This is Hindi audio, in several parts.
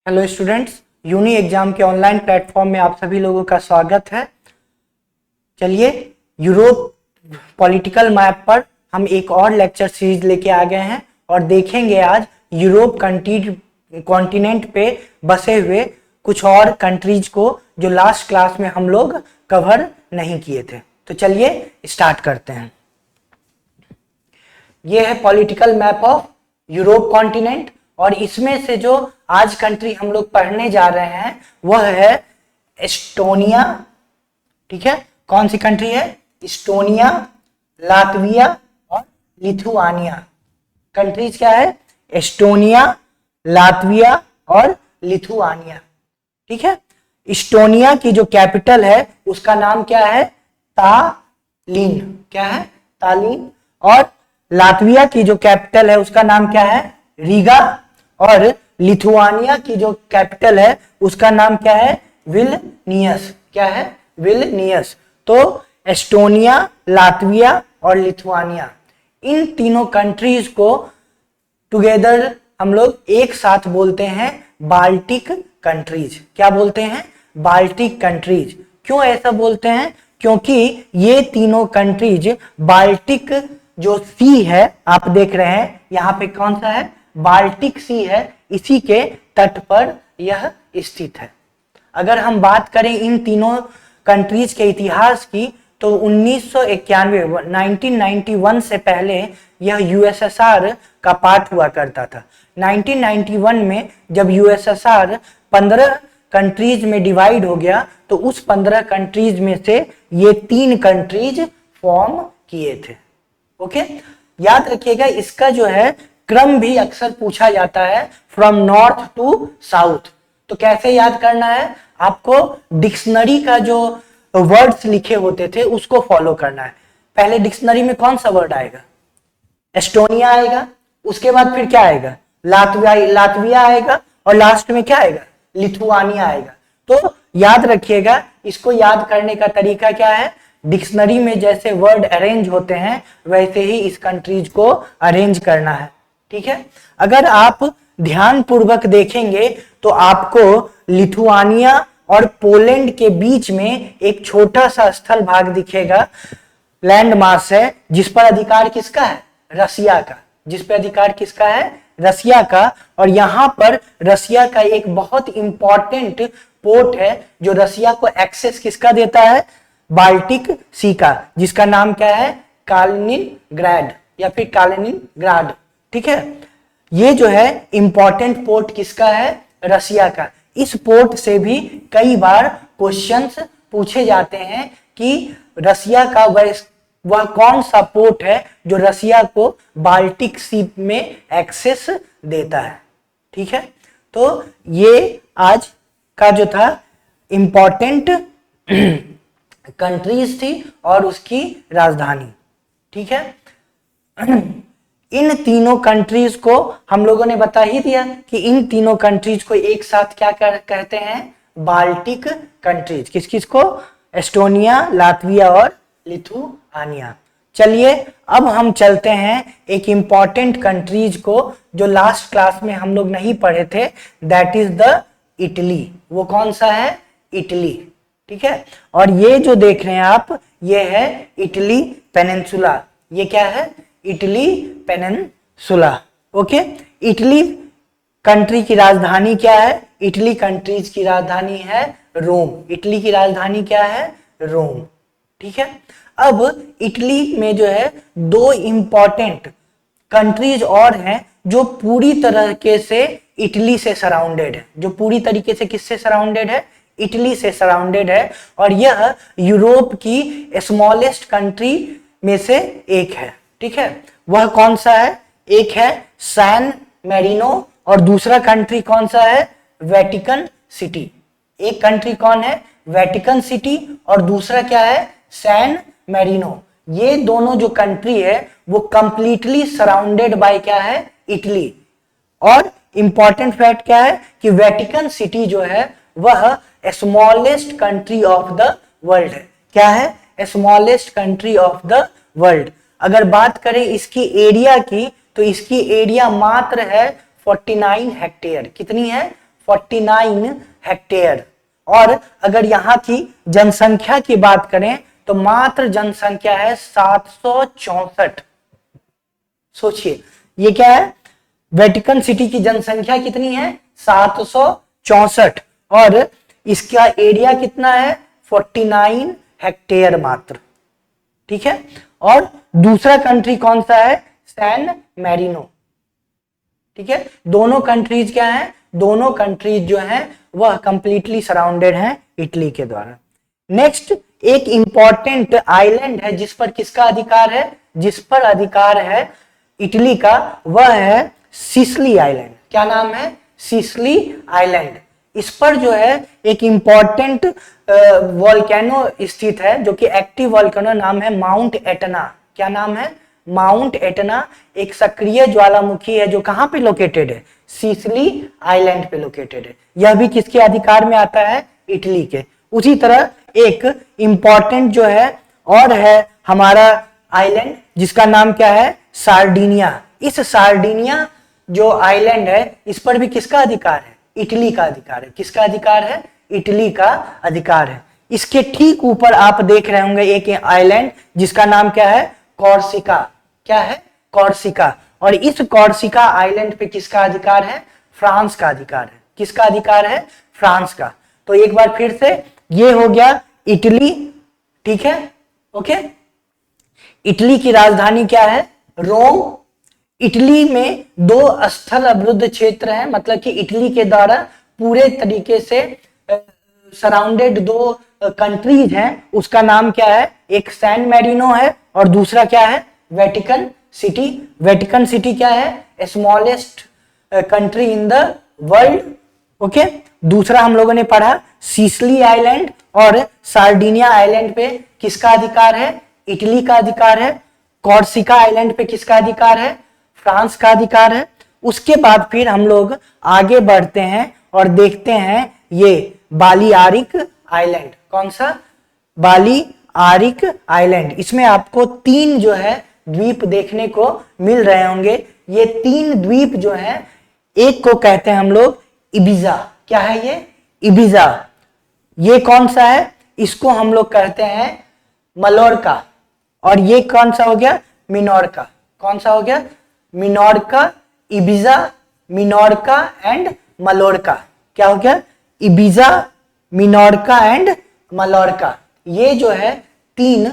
हेलो स्टूडेंट्स, यूनी एग्जाम के ऑनलाइन प्लेटफॉर्म में आप सभी लोगों का स्वागत है। चलिए, यूरोप पॉलिटिकल मैप पर हम एक और लेक्चर सीरीज लेके आ गए हैं और देखेंगे आज यूरोप कॉन्टिनेंट पे बसे हुए कुछ और कंट्रीज को जो लास्ट क्लास में हम लोग कवर नहीं किए थे। तो चलिए स्टार्ट करते हैं। ये है political map of Europe continent और इसमें से जो आज कंट्री हम लोग पढ़ने जा रहे हैं वह है एस्टोनिया। ठीक है, कौन सी कंट्री है? एस्टोनिया, लातविया और लिथुआनिया। कंट्रीज क्या है? एस्टोनिया, लातविया और लिथुआनिया। ठीक है, एस्टोनिया की जो कैपिटल है उसका नाम क्या है? तालिन। क्या है? तालिन। और लातविया की जो कैपिटल है उसका नाम क्या है? रीगा। और लिथुआनिया की जो कैपिटल है उसका नाम क्या है? विल्नियस। क्या है? विल्नियस। तो एस्टोनिया, लातविया और लिथुआनिया, इन तीनों कंट्रीज को टुगेदर हम लोग एक साथ बोलते हैं बाल्टिक कंट्रीज। क्या बोलते हैं? Baltic countries. क्यों ऐसा बोलते हैं? क्योंकि ये तीनों कंट्रीज बाल्टिक जो सी है, आप देख रहे हैं यहाँ पे कौन सा है? बाल्टिक सी है, इसी के तट पर यह स्थित है। अगर हम बात करें इन तीनों कंट्रीज के इतिहास की तो 1991 से पहले यह यूएसएसआर का पार्ट हुआ करता था। 1991 में जब यूएसएसआर 15 कंट्रीज में डिवाइड हो गया तो उस 15 कंट्रीज में से ये 3 कंट्रीज फॉर्म किए थे। ओके, याद रखिएगा, इसका जो है क्रम भी अक्सर पूछा जाता है फ्रॉम नॉर्थ टू साउथ। तो कैसे याद करना है? आपको डिक्शनरी का जो वर्ड्स लिखे होते थे उसको फॉलो करना है। पहले डिक्शनरी में कौन सा वर्ड आएगा? एस्टोनिया आएगा, उसके बाद फिर क्या आएगा? लातविया आएगा और लास्ट में क्या आएगा? लिथुआनिया आएगा। तो याद रखिएगा, इसको याद करने का तरीका क्या है? डिक्शनरी में जैसे वर्ड अरेंज होते हैं वैसे ही इस कंट्रीज को अरेंज करना है। ठीक है, अगर आप ध्यान पूर्वक देखेंगे तो आपको लिथुआनिया और पोलैंड के बीच में एक छोटा सा स्थल भाग दिखेगा, लैंड मास है, जिस पर अधिकार किसका है? रसिया का। जिस पर अधिकार किसका है? रसिया का। और यहां पर रसिया का एक बहुत इंपॉर्टेंट पोर्ट है जो रसिया को एक्सेस किसका देता है? बाल्टिक सी का, जिसका नाम क्या है? कालिनिनग्राड या फिर कालिनिनग्राड। ठीक है, ये जो है इंपॉर्टेंट पोर्ट किसका है? रसिया का। इस पोर्ट से भी कई बार क्वेश्चंस पूछे जाते हैं कि रसिया का वह कौन सा पोर्ट है जो रसिया को बाल्टिक सी में एक्सेस देता है। ठीक है, तो ये आज का जो था इंपॉर्टेंट कंट्रीज थी और उसकी राजधानी। ठीक है, इन तीनों कंट्रीज को हम लोगों ने बता ही दिया कि इन तीनों कंट्रीज को एक साथ क्या कहते हैं? Baltic countries. किस किस को? एस्टोनिया, लातविया और लिथुआनिया। चलिए अब हम चलते हैं एक इंपॉर्टेंट कंट्रीज को जो लास्ट क्लास में हम लोग नहीं पढ़े थे, दैट इज द इटली। वो कौन सा है? इटली। ठीक है, और ये जो देख रहे हैं आप, ये है इटली पेनिनसुला। ये क्या है? Italy peninsula. Okay, Italy country की राजधानी क्या है? इटली कंट्रीज की राजधानी है रोम। इटली की राजधानी क्या है? रोम। ठीक है, अब इटली में जो है 2 इंपॉर्टेंट कंट्रीज और हैं जो पूरी तरीके से इटली से सराउंडेड है। जो पूरी तरीके से किससे सराउंडेड है? इटली से सराउंडेड है। और यह यूरोप की स्मॉलेस्ट कंट्री में से एक है। ठीक है, वह कौन सा है? एक है सैन मैरिनो और दूसरा कंट्री कौन सा है? Vatican city. एक कंट्री कौन है? वेटिकन सिटी और दूसरा क्या है? San Marino. ये दोनों जो कंट्री है वो कंप्लीटली सराउंडेड बाय क्या है? इटली। और इंपॉर्टेंट फैक्ट क्या है कि वेटिकन सिटी जो है वह smallest country of the world है। क्या है? Smallest country of the world. अगर बात करें इसकी एरिया की तो इसकी एरिया मात्र है 49 हेक्टेयर। कितनी है? 49 हेक्टेयर। और अगर यहाँ की जनसंख्या की बात करें तो मात्र जनसंख्या है 764। सोचिए ये क्या है, वेटिकन सिटी की जनसंख्या कितनी है 764 और इसका एरिया कितना है 49 हेक्टेयर मात्र। ठीक है, और दूसरा कंट्री कौन सा है, सैन मैरिनो। ठीक है, दोनों कंट्रीज क्या है, दोनों कंट्रीज जो हैं वह कंप्लीटली सराउंडेड हैं इटली के द्वारा। नेक्स्ट एक इंपॉर्टेंट आइलैंड है जिस पर किसका अधिकार है, जिस पर अधिकार है इटली का, वह है सिसिली आइलैंड। क्या नाम है, सिसिली आइलैंड। इस पर जो है एक इंपॉर्टेंट वॉल्केनो स्थित है जो कि एक्टिव वॉल्केनो, नाम है माउंट एटना। क्या नाम है, माउंट एटना। एक सक्रिय ज्वालामुखी है जो कहां पे लोकेटेड है, सिसिली आइलैंड पे लोकेटेड है। यह भी किसके अधिकार में आता है, इटली के। उसी तरह एक इंपॉर्टेंट जो है और है हमारा आइलैंड जिसका नाम क्या है, सार्डिनिया। इस सार्डिनिया जो आइलैंड है इस पर भी किसका अधिकार है, इटली का अधिकार है। किसका अधिकार है, इटली का अधिकार है। इसके ठीक ऊपर आप देख रहे होंगे एक आइलैंड जिसका नाम क्या है, कॉर्सिका। क्या है, कॉर्सिका। और इस कॉर्सिका आइलैंड पे किसका अधिकार है, फ्रांस का अधिकार है। किसका अधिकार है, फ्रांस का। तो एक बार फिर से ये हो गया इटली। ठीक है, ओके। इटली की राजधानी क्या है, रोम। इटली में 2 स्थल अवरुद्ध क्षेत्र हैं, मतलब कि इटली के द्वारा पूरे तरीके से सराउंडेड 2 कंट्रीज हैं। उसका नाम क्या है, एक सैन मैरिनो है और दूसरा क्या है, वेटिकन सिटी। वेटिकन सिटी क्या है, smallest country in the world. Okay, दूसरा हम लोगों ने पढ़ा सिसिली आइलैंड और सार्डिनिया आइलैंड पे किसका अधिकार है, इटली का अधिकार है। कॉर्सिका आइलैंड पे किसका अधिकार है, फ्रांस का अधिकार है। उसके बाद फिर हम लोग आगे बढ़ते हैं और देखते हैं ये बालियारिक आइलैंड। कौन सा, बालियारिक आइलैंड। इसमें आपको 3 जो है द्वीप देखने को मिल रहे होंगे। ये 3 द्वीप जो हैं, एक को कहते हैं हम लोग इबिजा। क्या है ये, इबिजा। ये कौन सा है, इसको हम लोग कहते हैं मलोरका। और ये कौन सा हो गया, मिनोरका। कौन सा हो गया, मिनोरका, इबिजा, मिनोरका एंड मलोरका। क्या हो गया, इबिजा, मिनोरका एंड मलोरका। ये जो है 3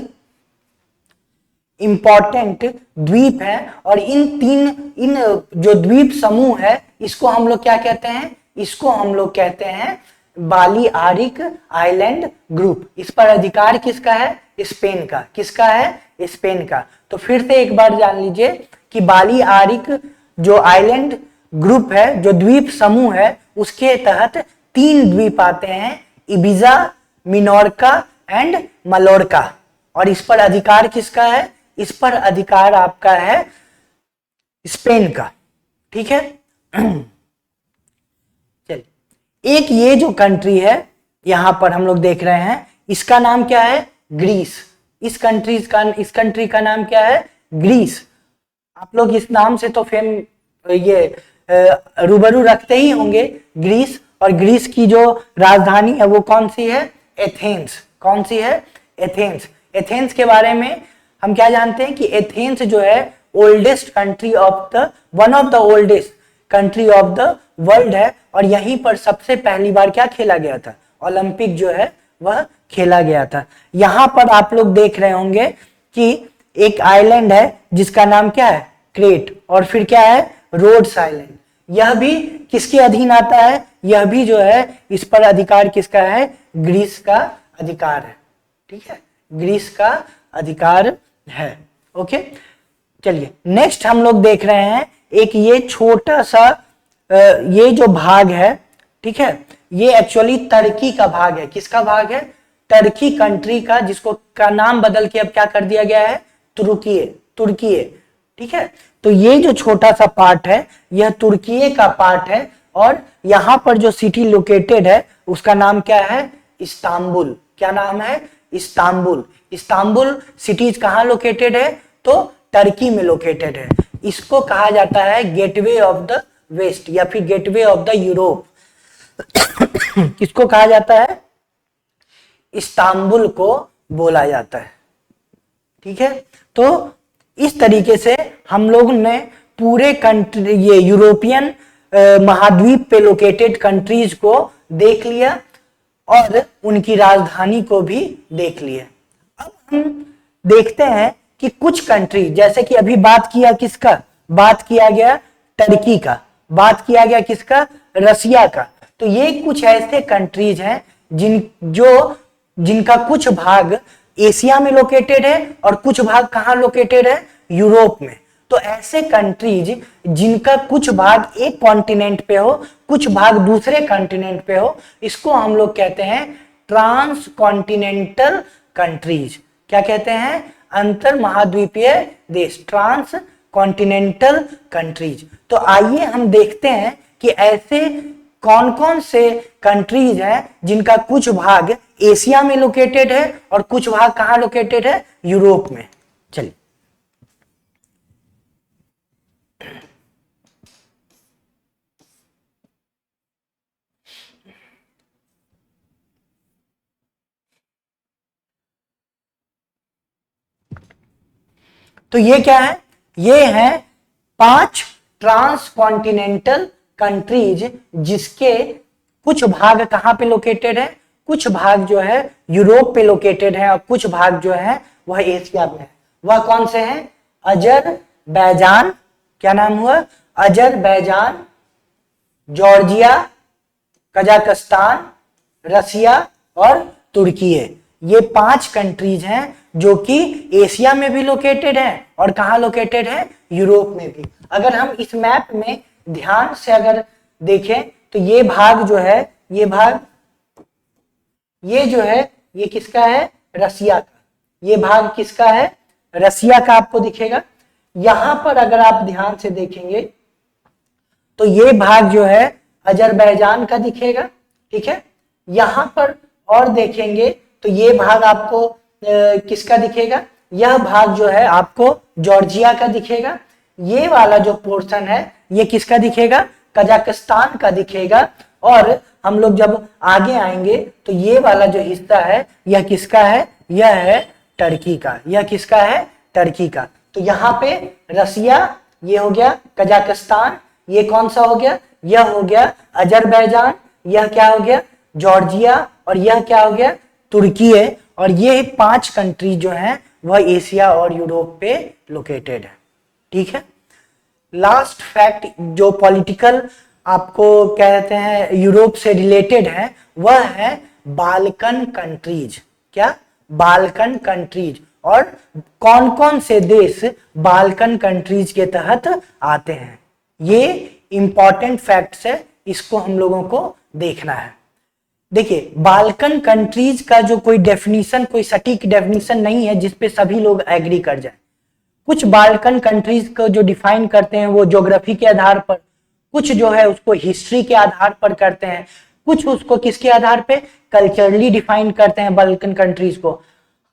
इंपॉर्टेंट द्वीप हैं और इन जो द्वीप समूह है इसको हम लोग क्या कहते हैं, इसको हम लोग कहते हैं बालियारिक आइलैंड ग्रुप। इस पर अधिकार किसका है, स्पेन का। किसका है, स्पेन का। तो फिर से एक बार जान लीजिए कि बालियारिक जो आइलैंड ग्रुप है, जो द्वीप समूह है, उसके तहत 3 द्वीप आते हैं, इबिजा, मिनोरका एंड मलोरका। और इस पर अधिकार किसका है, इस पर अधिकार आपका है स्पेन का। ठीक है, चलिए एक ये जो कंट्री है यहां पर हम लोग देख रहे हैं, इसका नाम क्या है, ग्रीस। इस कंट्री का नाम क्या है, ग्रीस। आप लोग इस नाम से तो रूबरू रखते ही होंगे, ग्रीस। और ग्रीस की जो राजधानी है वो कौन सी है, एथेंस। कौन सी है, एथेंस। एथेंस के बारे में हम क्या जानते हैं कि एथेंस जो है oldest country of the, one of the oldest country of the world है। और यहीं पर सबसे पहली बार क्या खेला गया था, ओलंपिक जो है वह खेला गया था। यहां पर आप लोग देख रहे होंगे कि एक आइलैंड है जिसका नाम क्या है, क्रेट। और फिर क्या है, रोड्स आइलैंड। यह भी किसके अधीन आता है, यह भी जो है इस पर अधिकार किसका है, ग्रीस का अधिकार है। ठीक है, ग्रीस का अधिकार है। ओके, चलिए नेक्स्ट हम लोग देख रहे हैं एक ये छोटा सा ये जो भाग है, ठीक है, ये एक्चुअली टर्की का भाग है। किसका भाग है, टर्की कंट्री का, जिसको का नाम बदल के अब क्या कर दिया गया है, तुर्की। ठीक है, तो ये जो छोटा सा पार्ट है यह तुर्की का पार्ट है। और यहां पर जो सिटी लोकेटेड है उसका नाम क्या है, इस्तांबुल। क्या नाम है, इस्तांबुल। इस्तांबुल सिटीज कहां लोकेटेड है, तो टर्की में लोकेटेड है। इसको कहा जाता है गेटवे ऑफ द वेस्ट या फिर गेटवे ऑफ द यूरोप। किसको कहा जाता है? इस्तांबुल को बोला जाता है। ठीक है, तो इस तरीके से हम लोग ने पूरे कंट्री, ये यूरोपियन महाद्वीप पे लोकेटेड कंट्रीज को देख लिया और उनकी राजधानी को भी देख लिया। अब हम देखते हैं कि कुछ कंट्री, जैसे कि अभी बात किया किसका, बात किया गया टर्की का, बात किया गया किसका, रसिया का। तो ये कुछ ऐसे कंट्रीज हैं जिनका कुछ भाग एशिया में लोकेटेड है और कुछ भाग कहां लोकेटेड है, यूरोप में। तो ऐसे कंट्रीज जिनका कुछ भाग एक कॉन्टिनेंट पे हो, कुछ भाग दूसरे कॉन्टिनेंट पे हो, इसको हम लोग कहते हैं ट्रांस कॉन्टिनेंटल कंट्रीज। क्या कहते हैं? अंतर महाद्वीपीय देश, ट्रांस कॉन्टिनेंटल कंट्रीज। तो आइए हम देखते हैं कि ऐसे कौन कौन से कंट्रीज हैं जिनका कुछ भाग एशिया में लोकेटेड है और कुछ भाग कहां लोकेटेड है, यूरोप में। चलिए, तो ये क्या है, ये है 5 ट्रांस कॉन्टिनेंटल कंट्रीज जिसके कुछ भाग कहां पे लोकेटेड है, कुछ भाग जो है यूरोप पे लोकेटेड है और कुछ भाग जो है वह एशिया में है। वह कौन से हैं? अजरबैजान, क्या नाम हुआ, अजरबैजान, जॉर्जिया, कजाकिस्तान, रसिया और तुर्की है। ये 5 कंट्रीज हैं जो कि एशिया में भी लोकेटेड है और कहां लोकेटेड है, यूरोप में भी। अगर हम इस मैप में ध्यान से अगर देखें तो ये भाग जो है, ये भाग, ये जो है, ये किसका है, रसिया का। ये भाग किसका है, रसिया का आपको दिखेगा। यहां पर अगर आप ध्यान से देखेंगे तो ये भाग जो है अजरबैजान का दिखेगा। ठीक है, यहां पर और देखेंगे तो ये भाग आपको किसका दिखेगा, यह भाग जो है आपको जॉर्जिया का दिखेगा। ये वाला जो पोर्शन है ये किसका दिखेगा, कजाकिस्तान का दिखेगा। और हम लोग जब आगे आएंगे तो ये वाला जो हिस्सा है यह किसका है, यह है टर्की का। यह किसका है, टर्की का। तो यहाँ पे रसिया, ये हो गया कजाकिस्तान, ये कौन सा हो गया, यह हो गया अजरबैजान, यह क्या हो गया, जॉर्जिया, और यह क्या हो गया, तुर्की है। और ये 5 कंट्री जो हैं वह एशिया और यूरोप पे लोकेटेड है। ठीक है, लास्ट फैक्ट जो पॉलिटिकल आपको कहते हैं यूरोप से रिलेटेड है, वह है बाल्कन कंट्रीज। क्या, बाल्कन कंट्रीज। और कौन कौन से देश बाल्कन कंट्रीज के तहत आते हैं, ये इंपॉर्टेंट फैक्ट्स है, इसको हम लोगों को देखना है। देखिए, बाल्कन कंट्रीज का जो कोई डेफिनेशन, कोई सटीक डेफिनेशन नहीं है जिसपे सभी लोग एग्री कर जाए। कुछ बाल्कन कंट्रीज को जो डिफाइन करते हैं वो ज्योग्राफी के आधार पर, कुछ जो है उसको हिस्ट्री के आधार पर करते हैं, कुछ उसको किसके आधार पे, कल्चरली डिफाइन करते हैं बाल्कन कंट्रीज को।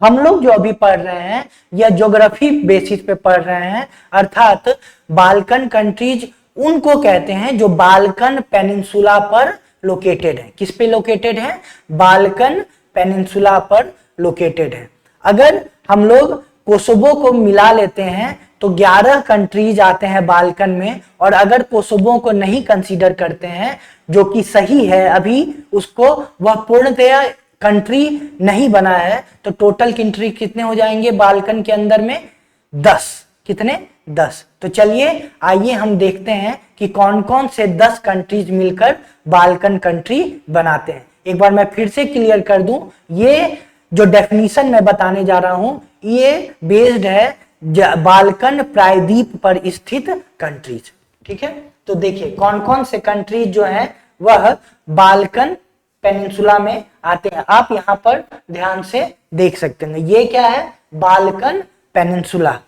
हम लोग जो अभी पढ़ रहे हैं या ज्योग्राफी बेसिस पे पढ़ रहे हैं, अर्थात बाल्कन कंट्रीज उनको कहते हैं जो बाल्कन पेनिनसुला पर लोकेटेड है। किस पे लोकेटेड है, बाल्कन पेनिनसुला पर लोकेटेड है। अगर हम लोग कोसोवो को मिला लेते हैं तो 11 कंट्रीज आते हैं बाल्कन में, और अगर कोसोवो को नहीं कंसीडर करते हैं, जो कि सही है, अभी उसको वह पूर्णतया कंट्री नहीं बना है, तो टोटल कंट्री कितने हो जाएंगे बाल्कन के अंदर में, 10। कितने, 10। तो चलिए आइए हम देखते हैं कि कौन कौन से 10 कंट्रीज मिलकर बाल्कन कंट्री बनाते हैं। एक बार मैं फिर से क्लियर कर दूं, ये जो डेफिनेशन मैं बताने जा रहा हूं ये बेस्ड है बाल्कन प्रायद्वीप पर स्थित कंट्रीज। ठीक है, तो देखिए कौन कौन से कंट्रीज जो हैं वह बाल्कन पेनिनसुला में आते हैं। आप यहां पर ध्यान से देख सकते हैं, ये क्या है, बाल्कन पेनिनसुला।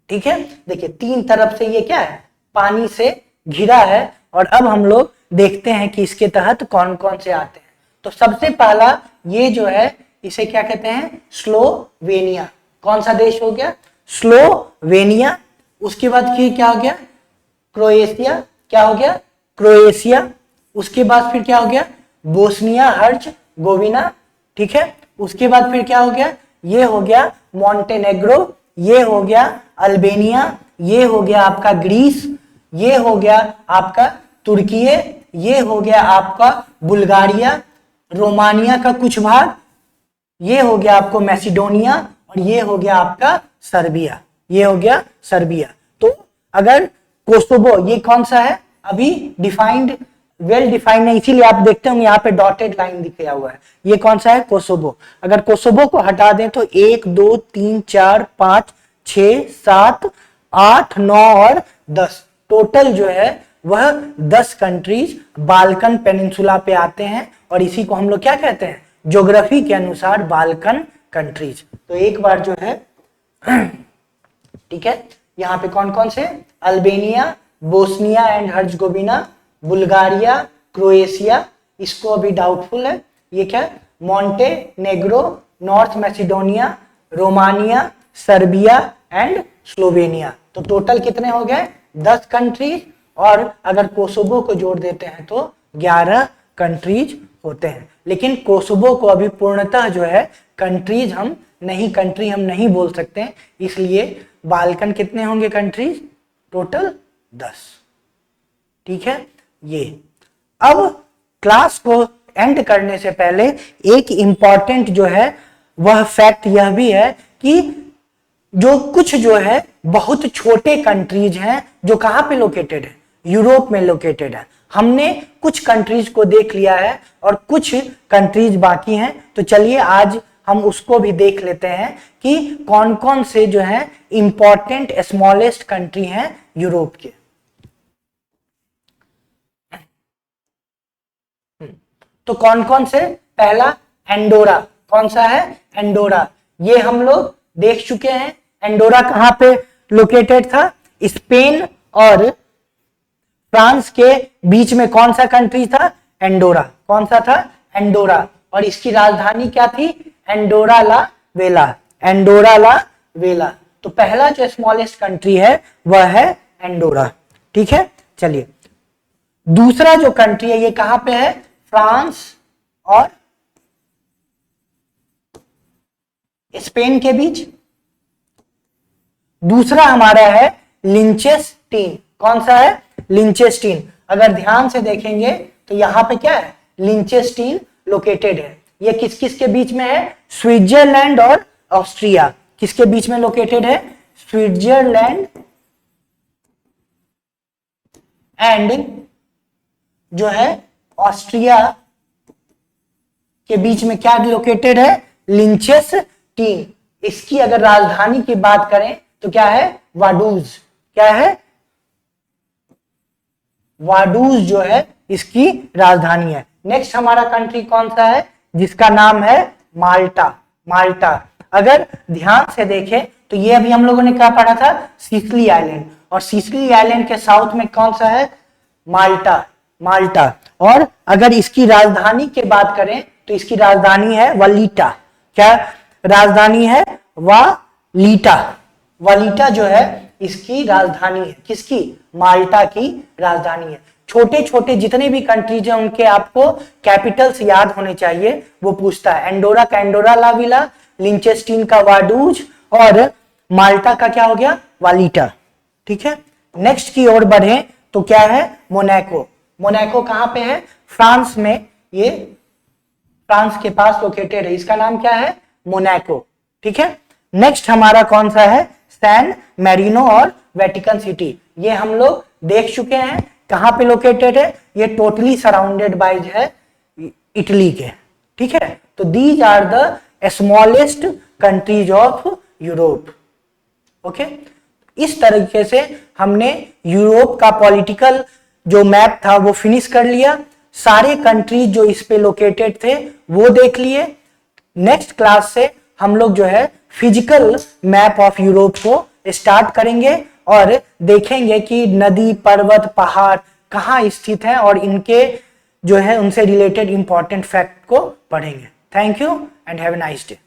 ठीक है, देखिए 3 तरफ से ये क्या है, पानी से घिरा है। और अब हम लोग देखते हैं कि इसके तहत कौन कौन से आते हैं। तो सबसे पहला ये जो है, इसे क्या कहते हैं, स्लोवेनिया। कौन सा देश हो गया, स्लोवेनिया। उसके बाद फिर क्या हो गया, क्रोएशिया। क्या हो गया, क्रोएशिया। उसके बाद फिर क्या हो गया, बोस्निया हर्जगोविना, ठीक है। उसके बाद फिर क्या हो गया, ये हो गया मॉन्टेनेग्रो, ये हो गया अल्बेनिया, ये हो गया आपका ग्रीस, ये हो गया आपका तुर्की, ये हो गया आपका बुल्गारिया, रोमानिया का कुछ भाग, ये हो गया आपको मैसिडोनिया, और ये हो गया आपका सर्बिया, ये हो गया सर्बिया। तो अगर कोसोवो, ये कौन सा है, अभी डिफाइंड, वेल डिफाइंड है, इसीलिए आप देखते होंगे यहाँ पे डॉटेड लाइन दिखाया हुआ है, ये कौन सा है, कोसोवो। अगर कोसोवो को हटा दें तो 1 2 3 4 5 6 7 8 9 और 10, टोटल जो है वह 10 कंट्रीज बाल्कन पेनिनसुला पे आते हैं, और इसी को हम लोग क्या कहते हैं, ज्योग्राफी के अनुसार बाल्कन कंट्रीज। तो एक बार जो है ठीक है, यहाँ पे कौन कौन से, Albania, Bosnia and Herzegovina, Bulgaria, Croatia, इसको अभी डाउटफुल है, ये क्या, Montenegro, North Macedonia, Romania, Serbia and Slovenia. तो टोटल कितने हो गए, 10 कंट्रीज, और अगर कोसोवो को जोड़ देते हैं तो 11 कंट्रीज होते हैं। लेकिन कोसोवो को अभी पूर्णतः जो है कंट्री हम नहीं बोल सकते, इसलिए बाल्कन कितने होंगे कंट्रीज, टोटल 10, ठीक है। ये अब क्लास को एंड करने से पहले एक इंपॉर्टेंट जो है वह फैक्ट यह भी है कि जो कुछ जो है बहुत छोटे कंट्रीज हैं जो कहां पे लोकेटेड है, यूरोप में लोकेटेड है। हमने कुछ कंट्रीज को देख लिया है और कुछ कंट्रीज बाकी हैं, तो चलिए आज हम उसको भी देख लेते हैं कि कौन कौन से जो है इंपॉर्टेंट स्मॉलेस्ट कंट्री हैं यूरोप के। तो कौन कौन से, पहला एंडोरा, कौन सा है, एंडोरा, ये हम लोग देख चुके हैं। एंडोरा कहां पे लोकेटेड था, स्पेन और फ्रांस के बीच में कौन सा कंट्री था, एंडोरा, कौन सा था, एंडोरा, और इसकी राजधानी क्या थी, एंडोरा ला वेला, एंडोरा ला वेला। तो पहला जो स्मॉलेस्ट कंट्री है वह है एंडोरा, ठीक है। चलिए दूसरा जो कंट्री है ये कहां पे है, फ्रांस और स्पेन के बीच। दूसरा हमारा है लिंचेस्टीन, कौन सा है, लिंचेस्टीन। अगर ध्यान से देखेंगे तो यहां पे क्या है, लिंचेस्टीन लोकेटेड है। ये किस किस के बीच में है, स्विट्जरलैंड और ऑस्ट्रिया, किसके बीच में लोकेटेड है, स्विट्जरलैंड एंड जो है ऑस्ट्रिया के बीच में क्या लोकेटेड है, लिंचेस्टीन। इसकी अगर राजधानी की बात करें तो क्या है, वाडूज, क्या है, वाडूज जो है इसकी राजधानी है। नेक्स्ट हमारा कंट्री कौन सा है, जिसका नाम है माल्टा, माल्टा। अगर ध्यान से देखें तो ये अभी हम लोगों ने क्या पढ़ा था, सिसिली आइलैंड, और सिसिली आइलैंड के साउथ में कौन सा है, माल्टा, माल्टा। और अगर इसकी राजधानी की बात करें तो इसकी राजधानी है वलीटा, क्या राजधानी है, वालीटा, वालीटा जो है इसकी राजधानी है, किसकी, माल्टा की राजधानी है। छोटे छोटे जितने भी कंट्रीज हैं उनके आपको कैपिटल्स याद होने चाहिए, वो पूछता है। एंडोरा का एंडोरा ला विला, लिंचेस्टीन का वाडूज, और माल्टा का क्या हो गया, वालीटा, ठीक है। नेक्स्ट की ओर बढ़े तो क्या है, मोनाको। मोनाको कहां पे है, फ्रांस में, ये फ्रांस के पास लोकेटेड है, इसका नाम क्या है, मोनाको, ठीक है। नेक्स्ट हमारा कौन सा है, सैन मैरिनो और वेटिकन सिटी। ये हम लोग देख चुके हैं, कहां पे लोकेटेड है, ये टोटली सराउंडेड बाय है इटली के, ठीक है। तो these are the smallest countries of Europe, okay. इस तरीके से हमने यूरोप का पॉलिटिकल जो मैप था वो फिनिश कर लिया, सारे कंट्रीज जो इस पे लोकेटेड थे वो देख लिए। नेक्स्ट क्लास से हम लोग जो है फिजिकल मैप ऑफ यूरोप को स्टार्ट करेंगे और देखेंगे कि नदी, पर्वत, पहाड़ कहाँ स्थित हैं और इनके जो है उनसे रिलेटेड इंपॉर्टेंट फैक्ट को पढ़ेंगे। Thank you and have a nice day.